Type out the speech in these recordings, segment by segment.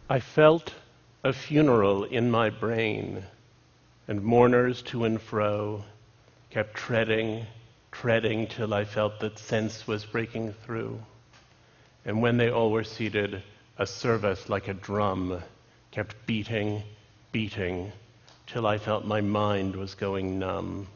I felt a funeral in my brain, and mourners to and fro kept treading till I felt that sense was breaking through. And when they all were seated, a service like a drum kept beating, till I felt my mind was going numb.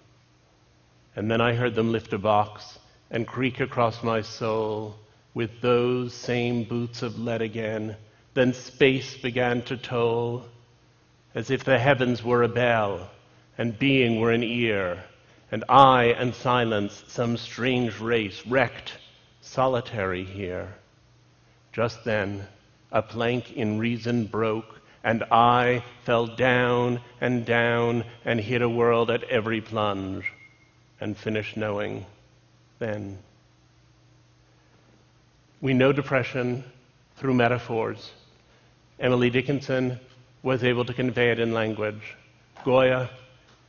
And then I heard them lift a box and creak across my soul with those same boots of lead again. Then space began to toll, as if the heavens were a bell and being were an ear, and I and silence some strange race wrecked, solitary here. Just then a plank in reason broke, and I fell down and hit a world at every plunge, and finished knowing then. We know depression through metaphors. Emily Dickinson was able to convey it in language, Goya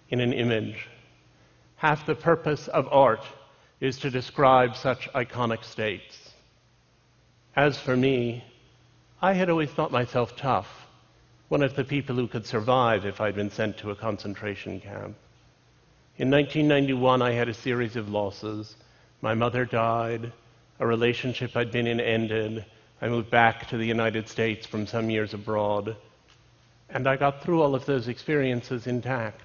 in an image. Half the purpose of art is to describe such iconic states. As for me, I had always thought myself tough, one of the people who could survive if I'd been sent to a concentration camp. In 1991, I had a series of losses. My mother died, a relationship I'd been in ended, I moved back to the United States from some years abroad, and I got through all of those experiences intact.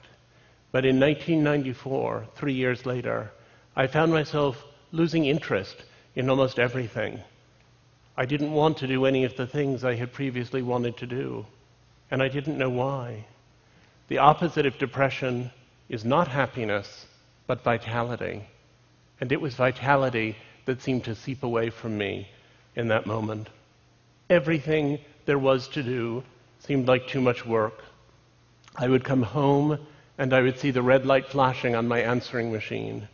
But in 1994, 3 years later, I found myself losing interest in almost everything. I didn't want to do any of the things I had previously wanted to do, and I didn't know why. The opposite of depression is not happiness, but vitality. And it was vitality that seemed to seep away from me in that moment. Everything there was to do seemed like too much work. I would come home and I would see the red light flashing on my answering machine.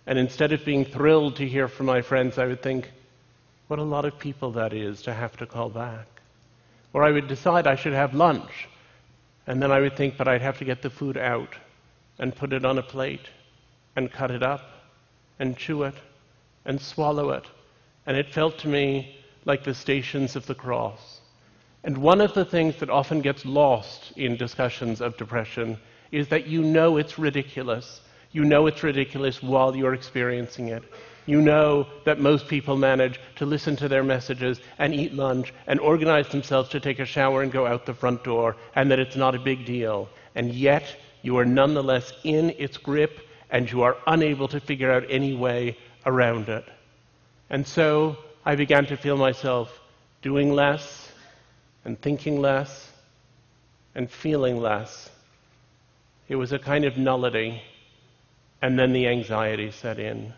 And instead of being thrilled to hear from my friends, I would think, what a lot of people that is to have to call back. Or I would decide I should have lunch, and then I would think, but I'd have to get the food out and put it on a plate and cut it up and chew it and swallow it. And it felt to me like the Stations of the Cross. And one of the things that often gets lost in discussions of depression is that you know it's ridiculous. You know it's ridiculous while you're experiencing it. You know that most people manage to listen to their messages and eat lunch and organize themselves to take a shower and go out the front door, and that it's not a big deal. And yet, you are nonetheless in its grip, and you are unable to figure out any way around it. And so, I began to feel myself doing less, and thinking less, and feeling less. It was a kind of nullity, and then the anxiety set in.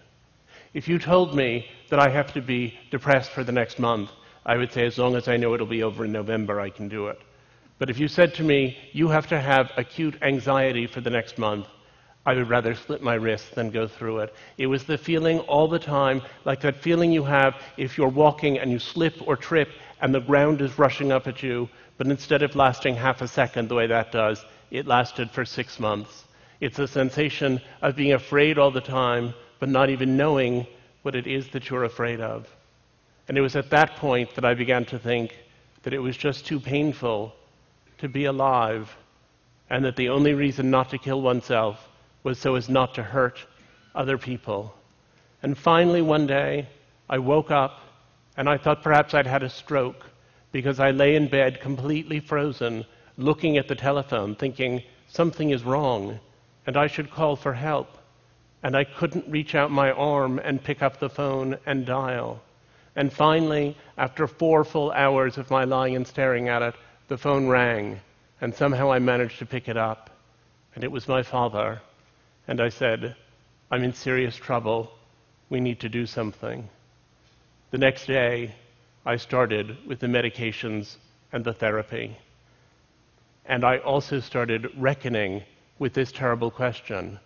If you told me that I have to be depressed for the next month, I would say as long as I know it'll be over in November, I can do it. But if you said to me, you have to have acute anxiety for the next month, I would rather slit my wrist than go through it. It was the feeling all the time, like that feeling you have if you're walking and you slip or trip and the ground is rushing up at you, but instead of lasting half a second the way that does, it lasted for 6 months. It's a sensation of being afraid all the time, but not even knowing what it is that you're afraid of. And it was at that point that I began to think that it was just too painful to be alive, and that the only reason not to kill oneself was so as not to hurt other people. And finally one day, I woke up and I thought perhaps I'd had a stroke, because I lay in bed completely frozen, looking at the telephone, thinking something is wrong and I should call for help. And I couldn't reach out my arm and pick up the phone and dial. And finally, after 4 full hours of my lying and staring at it, the phone rang, and somehow I managed to pick it up. And it was my father. And I said, I'm in serious trouble. We need to do something. The next day, I started with the medications and the therapy. And I also started reckoning with this terrible question.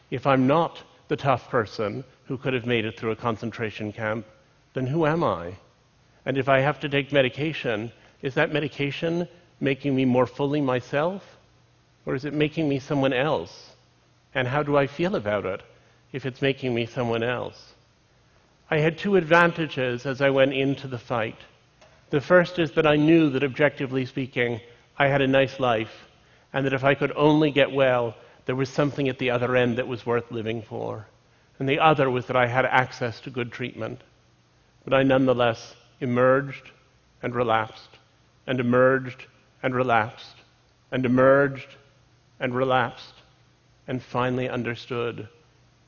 If I'm not the tough person who could have made it through a concentration camp, then who am I? And if I have to take medication, is that medication making me more fully myself? Or is it making me someone else? And how do I feel about it if it's making me someone else? I had 2 advantages as I went into the fight. The first is that I knew that, objectively speaking, I had a nice life, and that if I could only get well, there was something at the other end that was worth living for. And the other was that I had access to good treatment. But I nonetheless emerged and relapsed, and emerged and relapsed, and emerged and relapsed, and finally understood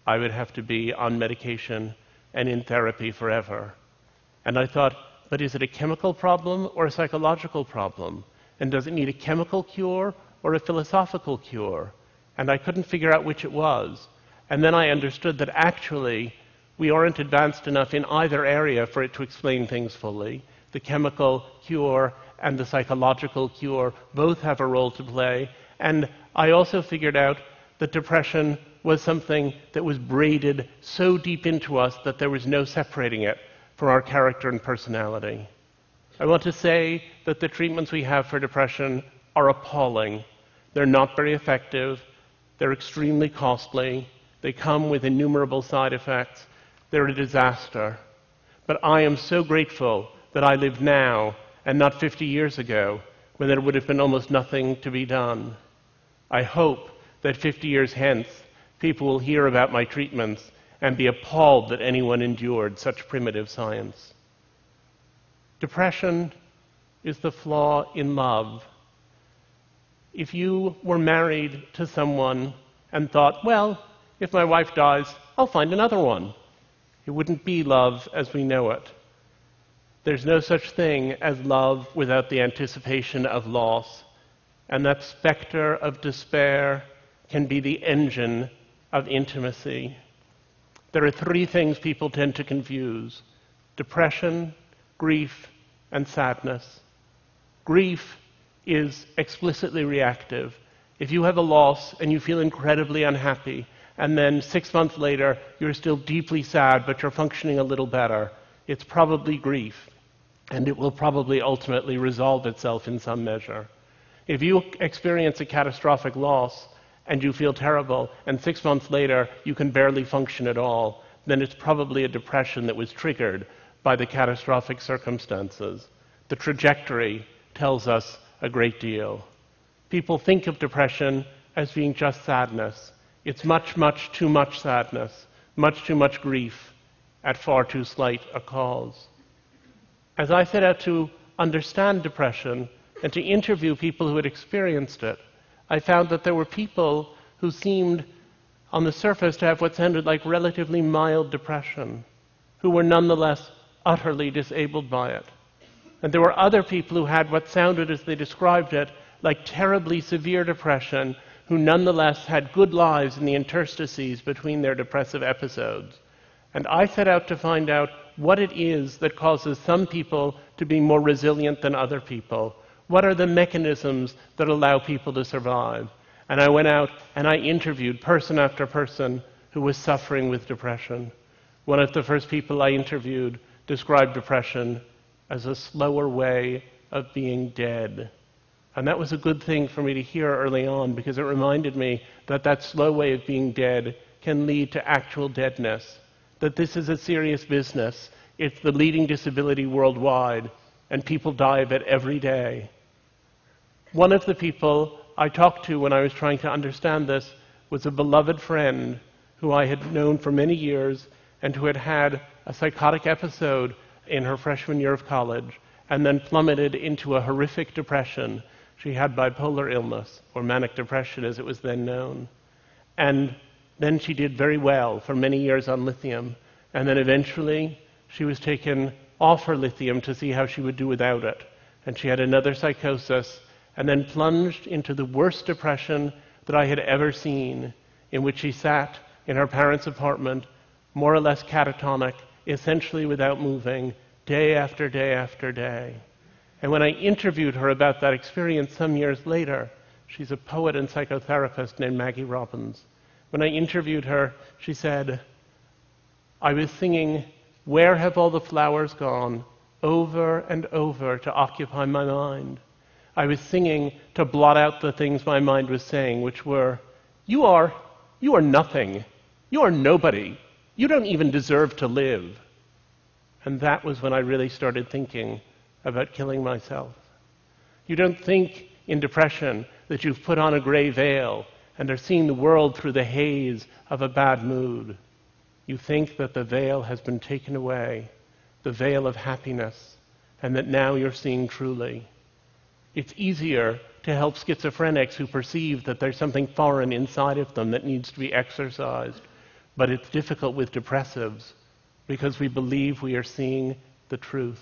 I would have to be on medication and in therapy forever. And I thought, but is it a chemical problem or a psychological problem? And does it need a chemical cure or a philosophical cure? And I couldn't figure out which it was. And then I understood that actually we aren't advanced enough in either area for it to explain things fully. The chemical cure and the psychological cure both have a role to play. And I also figured out that depression was something that was braided so deep into us that there was no separating it from our character and personality. I want to say that the treatments we have for depression are appalling. They're not very effective. They're extremely costly. They come with innumerable side effects. They're a disaster. But I am so grateful that I live now and not 50 years ago, when there would have been almost nothing to be done. I hope that 50 years hence, people will hear about my treatments and be appalled that anyone endured such primitive science. Depression is the flaw in love. If you were married to someone and thought, well, if my wife dies, I'll find another one, it wouldn't be love as we know it. There's no such thing as love without the anticipation of loss, and that specter of despair can be the engine of intimacy. There are three things people tend to confuse: depression, grief, and sadness. Grief is explicitly reactive. If you have a loss and you feel incredibly unhappy, and then 6 months later you're still deeply sad but you're functioning a little better, it's probably grief, and it will probably ultimately resolve itself in some measure. If you experience a catastrophic loss and you feel terrible, and 6 months later you can barely function at all, then it's probably a depression that was triggered by the catastrophic circumstances. The trajectory tells us a great deal. People think of depression as being just sadness. It's much, much too much sadness, much too much grief at far too slight a cause. As I set out to understand depression and to interview people who had experienced it, I found that there were people who seemed, on the surface, to have what sounded like relatively mild depression, who were nonetheless utterly disabled by it. And there were other people who had what sounded, as they described it, like terribly severe depression, who nonetheless had good lives in the interstices between their depressive episodes. And I set out to find out what it is that causes some people to be more resilient than other people. What are the mechanisms that allow people to survive? And I went out and I interviewed person after person who was suffering with depression. One of the first people I interviewed described depression as a slower way of being dead. And that was a good thing for me to hear early on, because it reminded me that that slow way of being dead can lead to actual deadness, that this is a serious business. It's the leading disability worldwide, and people die of it every day. One of the people I talked to when I was trying to understand this was a beloved friend who I had known for many years and who had had a psychotic episode in her freshman year of college and then plummeted into a horrific depression. She had bipolar illness, or manic depression as it was then known. And then she did very well for many years on lithium, and then eventually she was taken off her lithium to see how she would do without it. And she had another psychosis, and then plunged into the worst depression that I had ever seen, in which she sat in her parents' apartment, more or less catatonic, essentially without moving, day after day after day. And when I interviewed her about that experience some years later, she's a poet and psychotherapist named Maggie Robbins. When I interviewed her, she said, I was singing, "Where Have All the Flowers Gone?" over and over to occupy my mind. I was singing to blot out the things my mind was saying, which were, you are nothing. You are nobody. You don't even deserve to live. And that was when I really started thinking about killing myself. You don't think in depression that you've put on a gray veil and are seeing the world through the haze of a bad mood. You think that the veil has been taken away, the veil of happiness, and that now you're seeing truly. It's easier to help schizophrenics who perceive that there's something foreign inside of them that needs to be exorcised, but it's difficult with depressives because we believe we are seeing the truth.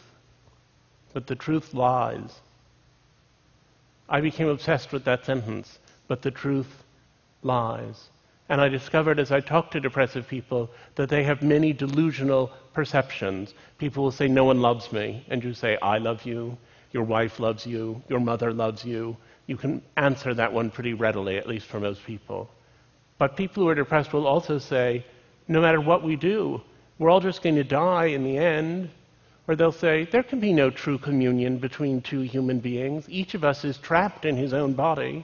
But the truth lies. I became obsessed with that sentence, but the truth lies. And I discovered as I talked to depressive people that they have many delusional perceptions. People will say, no one loves me. And you say, I love you. Your wife loves you. Your mother loves you. You can answer that one pretty readily, at least for most people. But people who are depressed will also say, no matter what we do, we're all just going to die in the end. Or they'll say, there can be no true communion between two human beings. Each of us is trapped in his own body.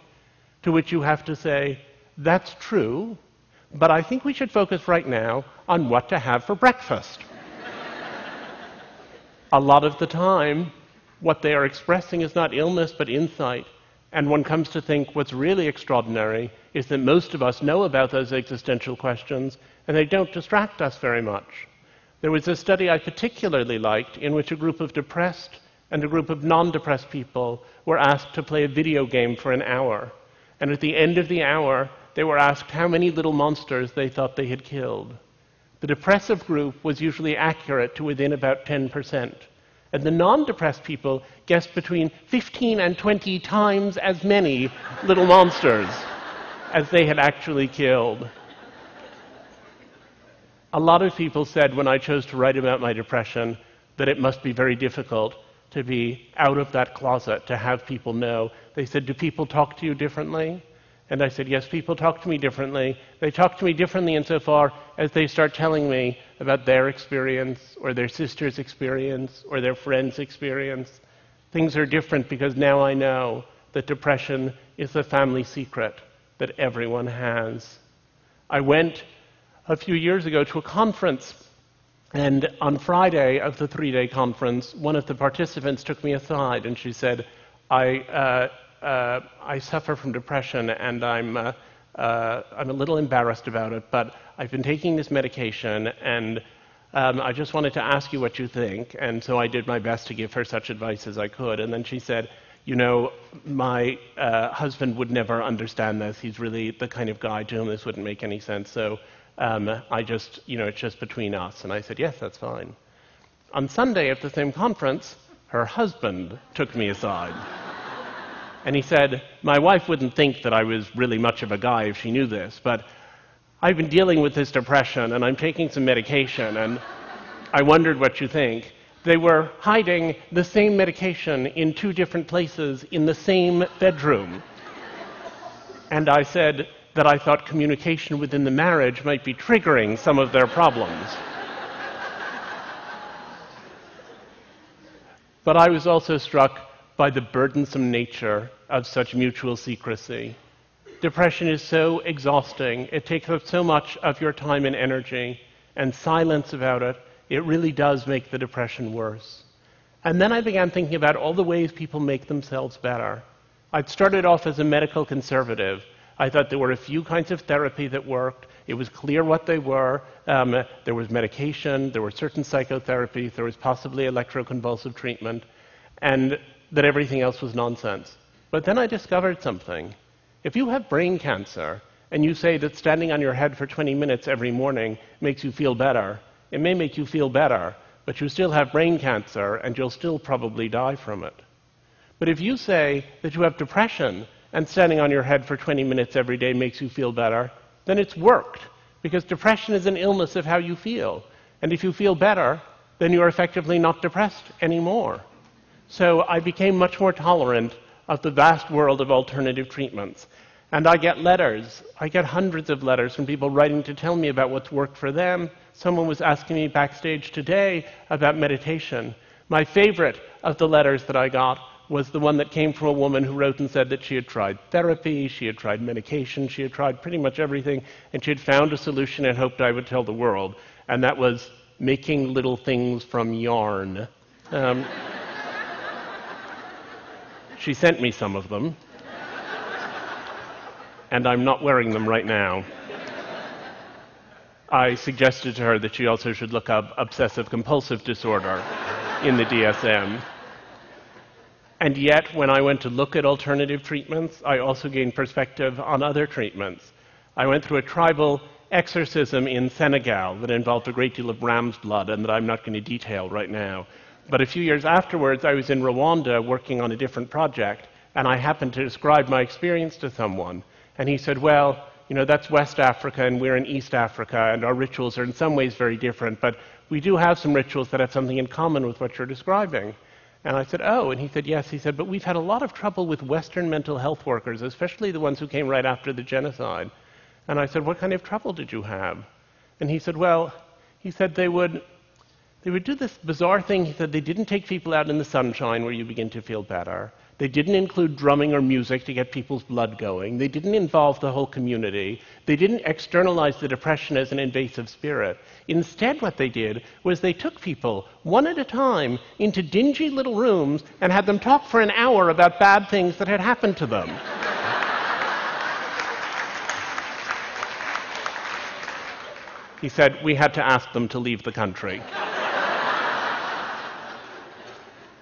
To which you have to say, that's true, but I think we should focus right now on what to have for breakfast. A lot of the time, what they are expressing is not illness, but insight. And one comes to think what's really extraordinary is that most of us know about those existential questions, and they don't distract us very much. There was a study I particularly liked in which a group of depressed and a group of non-depressed people were asked to play a video game for an hour. And at the end of the hour, they were asked how many little monsters they thought they had killed. The depressive group was usually accurate to within about 10%. And the non-depressed people guessed between 15 and 20 times as many little monsters as they had actually killed. A lot of people said when I chose to write about my depression that it must be very difficult to be out of that closet, to have people know. They said, do people talk to you differently? And I said, yes, people talk to me differently. They talk to me differently insofar as they start telling me about their experience, or their sister's experience, or their friend's experience. Things are different because now I know that depression is a family secret that everyone has. I went a few years ago to a conference, and on Friday of the 3-day conference, one of the participants took me aside and she said, I suffer from depression and I'm a little embarrassed about it, but I've been taking this medication and I just wanted to ask you what you think. And so I did my best to give her such advice as I could. And then she said, you know, my husband would never understand this. He's really the kind of guy to whom this wouldn't make any sense. So it's just between us. And I said, yes, that's fine. On Sunday at the same conference, her husband took me aside. And he said, my wife wouldn't think that I was really much of a guy if she knew this, but I've been dealing with this depression and I'm taking some medication and I wondered what you think. They were hiding the same medication in 2 different places in the same bedroom. And I said that I thought communication within the marriage might be triggering some of their problems. But I was also struck by the burdensome nature of such mutual secrecy. Depression is so exhausting. It takes up so much of your time and energy, and silence about it, it really does make the depression worse. And then I began thinking about all the ways people make themselves better. I'd started off as a medical conservative. I thought there were a few kinds of therapy that worked. It was clear what they were. There was medication, there were certain psychotherapies, there was possibly electroconvulsive treatment, and that everything else was nonsense. But then I discovered something. If you have brain cancer and you say that standing on your head for 20 minutes every morning makes you feel better, it may make you feel better, but you still have brain cancer and you'll still probably die from it. But if you say that you have depression and standing on your head for 20 minutes every day makes you feel better, then it's worked, because depression is an illness of how you feel. And if you feel better, then you're effectively not depressed anymore. So I became much more tolerant of the vast world of alternative treatments. And I get letters. I get hundreds of letters from people writing to tell me about what's worked for them. Someone was asking me backstage today about meditation. My favorite of the letters that I got was the one that came from a woman who wrote and said that she had tried therapy, she had tried medication, she had tried pretty much everything, and she had found a solution and hoped I would tell the world. And that was making little things from yarn. She sent me some of them, and I'm not wearing them right now. I suggested to her that she also should look up obsessive-compulsive disorder in the DSM. And yet, when I went to look at alternative treatments, I also gained perspective on other treatments. I went through a tribal exorcism in Senegal that involved a great deal of ram's blood, and that I'm not going to detail right now. But a few years afterwards, I was in Rwanda working on a different project, and I happened to describe my experience to someone. And he said, well, you know, that's West Africa, and we're in East Africa, and our rituals are in some ways very different, but we do have some rituals that have something in common with what you're describing. And I said, oh, and he said, yes. He said, but we've had a lot of trouble with Western mental health workers, especially the ones who came right after the genocide. And I said, what kind of trouble did you have? And he said, well, he said they would do this bizarre thing. He said they didn't take people out in the sunshine where you begin to feel better. They didn't include drumming or music to get people's blood going. They didn't involve the whole community. They didn't externalize the depression as an invasive spirit. Instead, what they did was they took people, one at a time, into dingy little rooms and had them talk for an hour about bad things that had happened to them. He said, we had to ask them to leave the country.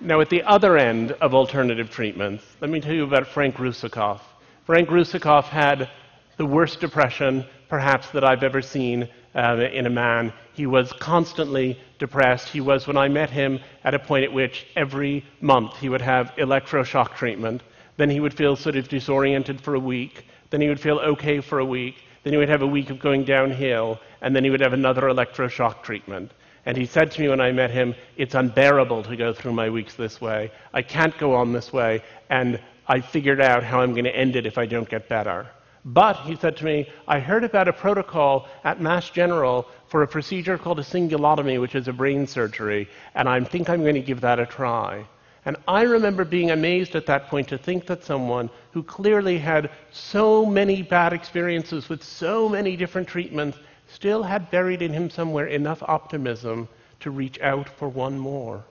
Now, at the other end of alternative treatments, let me tell you about Frank Russakoff. Frank Russakoff had the worst depression, perhaps, that I've ever seen in a man. He was constantly depressed. He was, when I met him, at a point at which every month he would have electroshock treatment. Then he would feel sort of disoriented for a week. Then he would feel okay for a week. Then he would have a week of going downhill. And then he would have another electroshock treatment. And he said to me when I met him, it's unbearable to go through my weeks this way. I can't go on this way, and I figured out how I'm going to end it if I don't get better. But, he said to me, I heard about a protocol at Mass General for a procedure called a cingulotomy, which is a brain surgery, and I think I'm going to give that a try. And I remember being amazed at that point to think that someone who clearly had so many bad experiences with so many different treatments still had buried in him somewhere enough optimism to reach out for one more.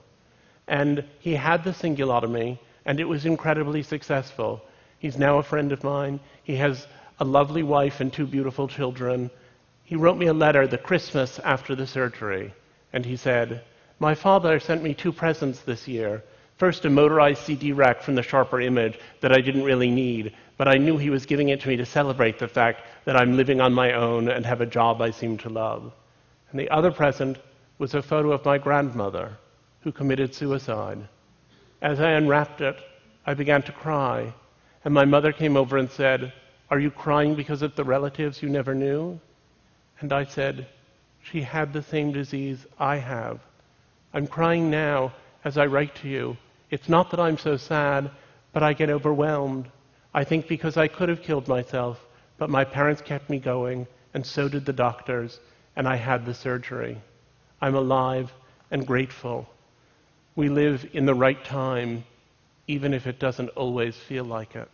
And he had the cingulotomy, and it was incredibly successful. He's now a friend of mine. He has a lovely wife and 2 beautiful children. He wrote me a letter the Christmas after the surgery, and he said, my father sent me 2 presents this year. First, a motorized CD rack from the Sharper Image that I didn't really need, but I knew he was giving it to me to celebrate the fact that I'm living on my own and have a job I seem to love. And the other present was a photo of my grandmother, who committed suicide. As I unwrapped it, I began to cry, and my mother came over and said, are you crying because of the relatives you never knew? And I said, she had the same disease I have. I'm crying now as I write to you. It's not that I'm so sad, but I get overwhelmed. I think because I could have killed myself, but my parents kept me going, and so did the doctors, and I had the surgery. I'm alive and grateful. We live in the right time, even if it doesn't always feel like it.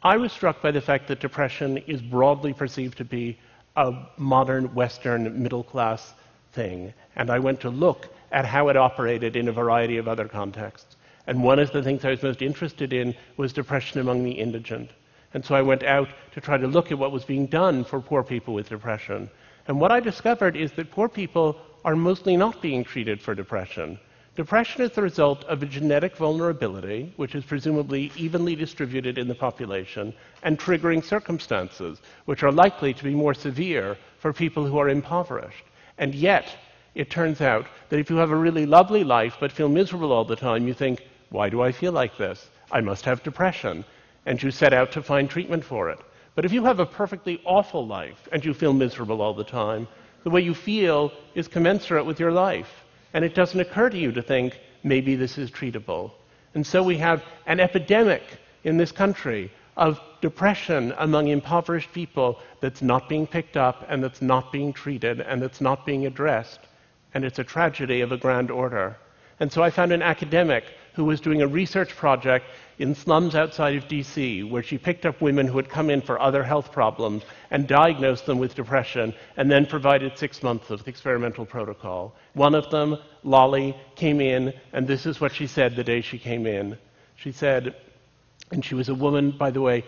I was struck by the fact that depression is broadly perceived to be a modern Western middle-class thing, and I went to look at how it operated in a variety of other contexts. And one of the things I was most interested in was depression among the indigent. And so I went out to try to look at what was being done for poor people with depression. And what I discovered is that poor people are mostly not being treated for depression. Depression is the result of a genetic vulnerability, which is presumably evenly distributed in the population, and triggering circumstances, which are likely to be more severe for people who are impoverished. And yet, it turns out that if you have a really lovely life but feel miserable all the time, you think, why do I feel like this? I must have depression. And you set out to find treatment for it. But if you have a perfectly awful life and you feel miserable all the time, the way you feel is commensurate with your life. And it doesn't occur to you to think, maybe this is treatable. And so we have an epidemic in this country of depression among impoverished people that's not being picked up, and that's not being treated, and that's not being addressed. And it's a tragedy of a grand order. And so I found an academic who was doing a research project in slums outside of DC, where she picked up women who had come in for other health problems and diagnosed them with depression, and then provided 6 months of the experimental protocol. One of them, Lolly, came in, and this is what she said the day she came in. She said, and she was a woman, by the way,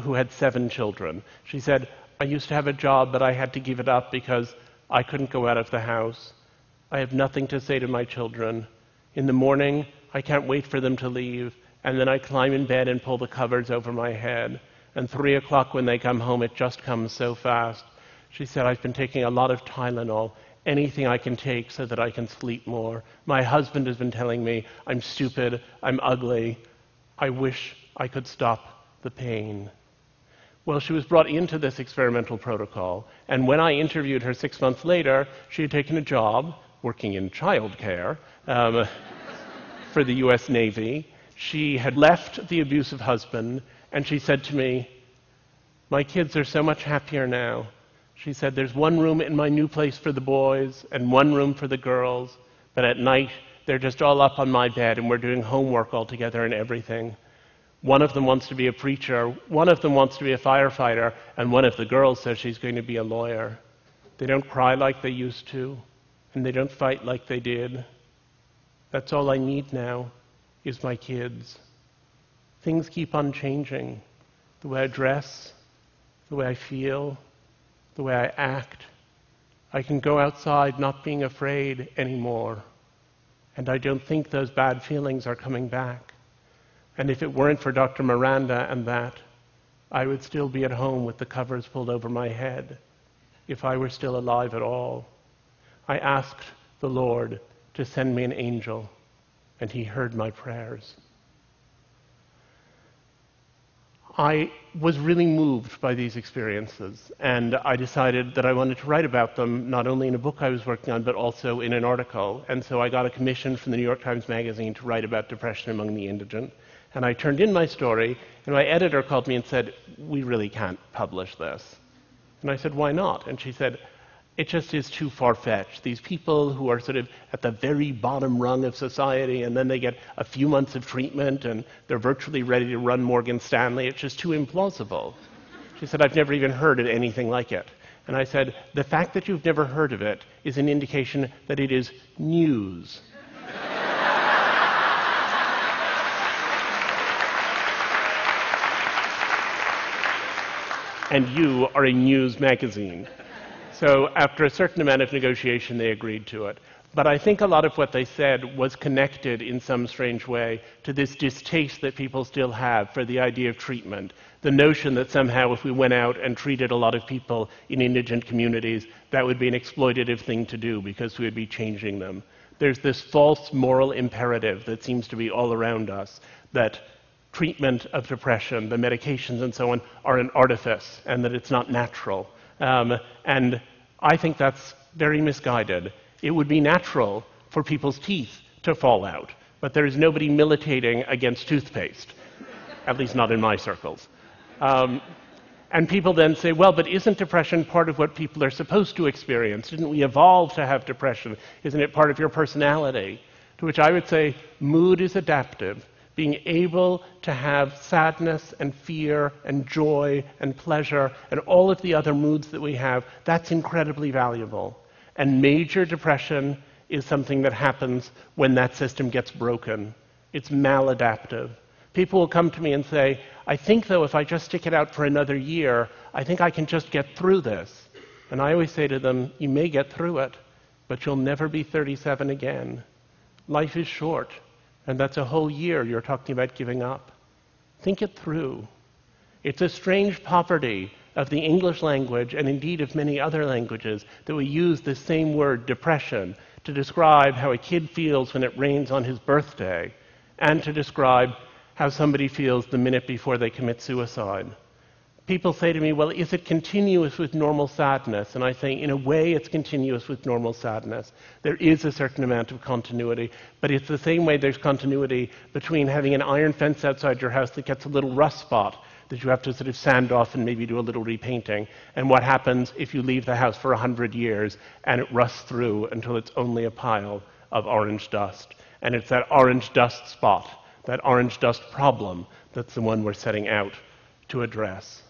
who had 7 children. She said, "I used to have a job, but I had to give it up because I couldn't go out of the house. I have nothing to say to my children. In the morning, I can't wait for them to leave, and then I climb in bed and pull the covers over my head. And 3 o'clock when they come home, it just comes so fast." She said, "I've been taking a lot of Tylenol, anything I can take so that I can sleep more. My husband has been telling me I'm stupid, I'm ugly. I wish I could stop the pain." Well, she was brought into this experimental protocol, and when I interviewed her 6 months later, she had taken a job working in childcare for the US Navy. She had left the abusive husband, and she said to me, "My kids are so much happier now." She said, "There's one room in my new place for the boys and one room for the girls, but at night they're just all up on my bed and we're doing homework all together and everything. One of them wants to be a preacher, one of them wants to be a firefighter, and one of the girls says she's going to be a lawyer. They don't cry like they used to, and they don't fight like they did. That's all I need now, is my kids. Things keep on changing. The way I dress, the way I feel, the way I act. I can go outside not being afraid anymore, and I don't think those bad feelings are coming back. And if it weren't for Dr. Miranda and that, I would still be at home with the covers pulled over my head, if I were still alive at all. I asked the Lord to send me an angel, and he heard my prayers." I was really moved by these experiences, and I decided that I wanted to write about them, not only in a book I was working on, but also in an article. And so I got a commission from the New York Times Magazine to write about depression among the indigent. And I turned in my story, and my editor called me and said, "We really can't publish this." And I said, "Why not?" And she said, "It just is too far-fetched. These people who are sort of at the very bottom rung of society, and then they get a few months of treatment, and they're virtually ready to run Morgan Stanley. It's just too implausible." She said, "I've never even heard of anything like it." And I said, "The fact that you've never heard of it is an indication that it is news." And you are a news magazine. So after a certain amount of negotiation, they agreed to it. But I think a lot of what they said was connected in some strange way to this distaste that people still have for the idea of treatment, the notion that somehow if we went out and treated a lot of people in indigent communities, that would be an exploitative thing to do because we would be changing them. There's this false moral imperative that seems to be all around us, that treatment of depression, the medications and so on, are an artifice and that it's not natural. And I think that's very misguided. It would be natural for people's teeth to fall out, but there is nobody militating against toothpaste, at least not in my circles. And people then say, well, but isn't depression part of what people are supposed to experience? Didn't we evolve to have depression? Isn't it part of your personality? To which I would say, mood is adaptive. Being able to have sadness and fear and joy and pleasure and all of the other moods that we have, that's incredibly valuable. And major depression is something that happens when that system gets broken. It's maladaptive. People will come to me and say, I think, though, if I just stick it out for another year, I think I can just get through this. And I always say to them, you may get through it, but you'll never be 37 again. Life is short. And that's a whole year you're talking about giving up. Think it through. It's a strange poverty of the English language, and indeed of many other languages, that we use the same word, depression, to describe how a kid feels when it rains on his birthday, and to describe how somebody feels the minute before they commit suicide. People say to me, well, is it continuous with normal sadness? And I say, in a way, it's continuous with normal sadness. There is a certain amount of continuity, but it's the same way there's continuity between having an iron fence outside your house that gets a little rust spot that you have to sort of sand off and maybe do a little repainting, and what happens if you leave the house for 100 years and it rusts through until it's only a pile of orange dust. And it's that orange dust spot, that orange dust problem, that's the one we're setting out to address.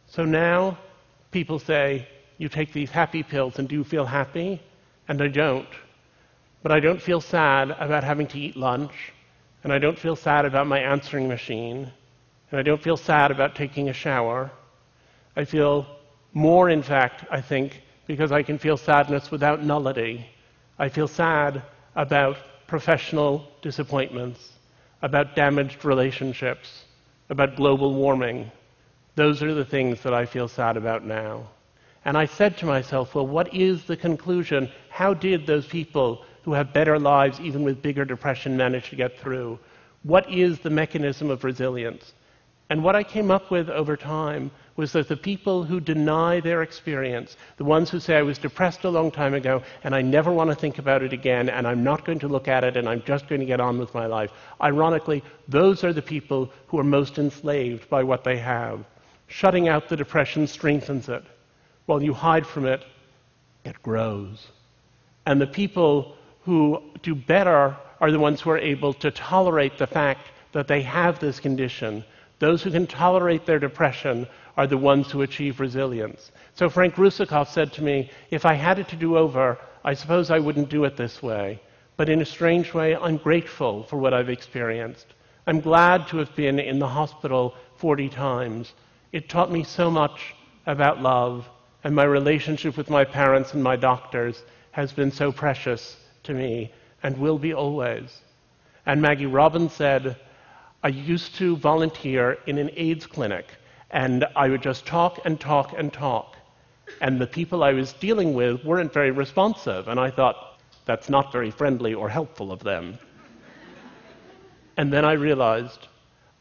So now people say, you take these happy pills and do you feel happy? And I don't. But I don't feel sad about having to eat lunch, and I don't feel sad about my answering machine, and I don't feel sad about taking a shower. I feel more, in fact, I think, because I can feel sadness without nullity. I feel sad about professional disappointments, about damaged relationships, about global warming. Those are the things that I feel sad about now. And I said to myself, well, what is the conclusion? How did those people who have better lives, even with bigger depression, manage to get through? What is the mechanism of resilience? And what I came up with over time was that the people who deny their experience, the ones who say, I was depressed a long time ago, and I never want to think about it again, and I'm not going to look at it, and I'm just going to get on with my life. Ironically, those are the people who are most enslaved by what they have. Shutting out the depression strengthens it. While you hide from it, it grows. And the people who do better are the ones who are able to tolerate the fact that they have this condition. Those who can tolerate their depression are the ones who achieve resilience. So Frank Rusakov said to me, if I had it to do over, I suppose I wouldn't do it this way. But in a strange way, I'm grateful for what I've experienced. I'm glad to have been in the hospital 40 times. It taught me so much about love, and my relationship with my parents and my doctors has been so precious to me, and will be always. And Maggie Robbins said, I used to volunteer in an AIDS clinic, and I would just talk and talk and talk. And the people I was dealing with weren't very responsive, and I thought, that's not very friendly or helpful of them. And then I realized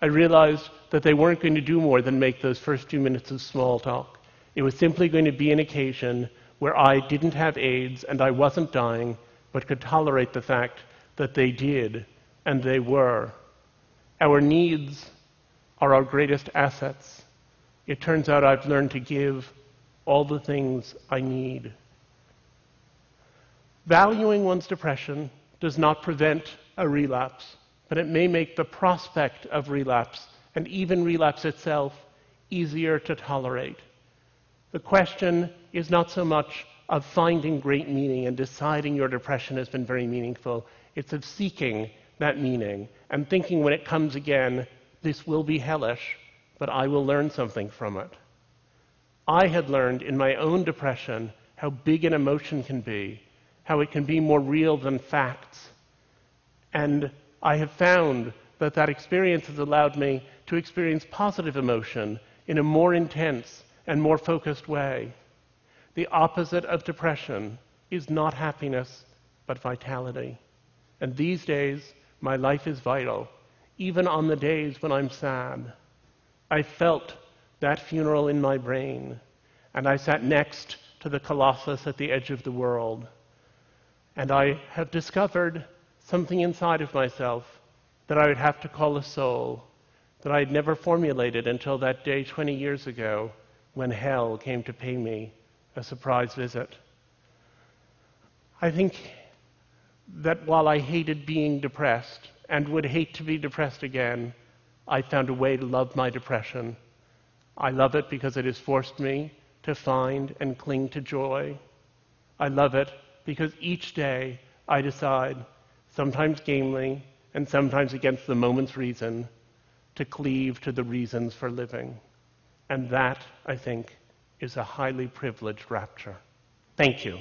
that they weren't going to do more than make those first few minutes of small talk. It was simply going to be an occasion where I didn't have AIDS and I wasn't dying, but could tolerate the fact that they did, and they were. Our needs are our greatest assets. It turns out I've learned to give all the things I need. Valuing one's depression does not prevent a relapse, but it may make the prospect of relapse, and even relapse itself, easier to tolerate. The question is not so much of finding great meaning and deciding your depression has been very meaningful. It's of seeking that meaning and thinking when it comes again, this will be hellish, but I will learn something from it. I had learned in my own depression how big an emotion can be, how it can be more real than facts. And I have found that that experience has allowed me to experience positive emotion in a more intense and more focused way. The opposite of depression is not happiness, but vitality. And these days, my life is vital, even on the days when I'm sad. I felt that funeral in my brain, and I sat next to the Colossus at the edge of the world. And I have discovered something inside of myself that I would have to call a soul, that I had never formulated until that day 20 years ago when hell came to pay me a surprise visit. I think that while I hated being depressed and would hate to be depressed again, I found a way to love my depression. I love it because it has forced me to find and cling to joy. I love it because each day I decide, sometimes gamely and sometimes against the moment's reason, to cleave to the reasons for living. And that, I think, is a highly privileged rapture. Thank you.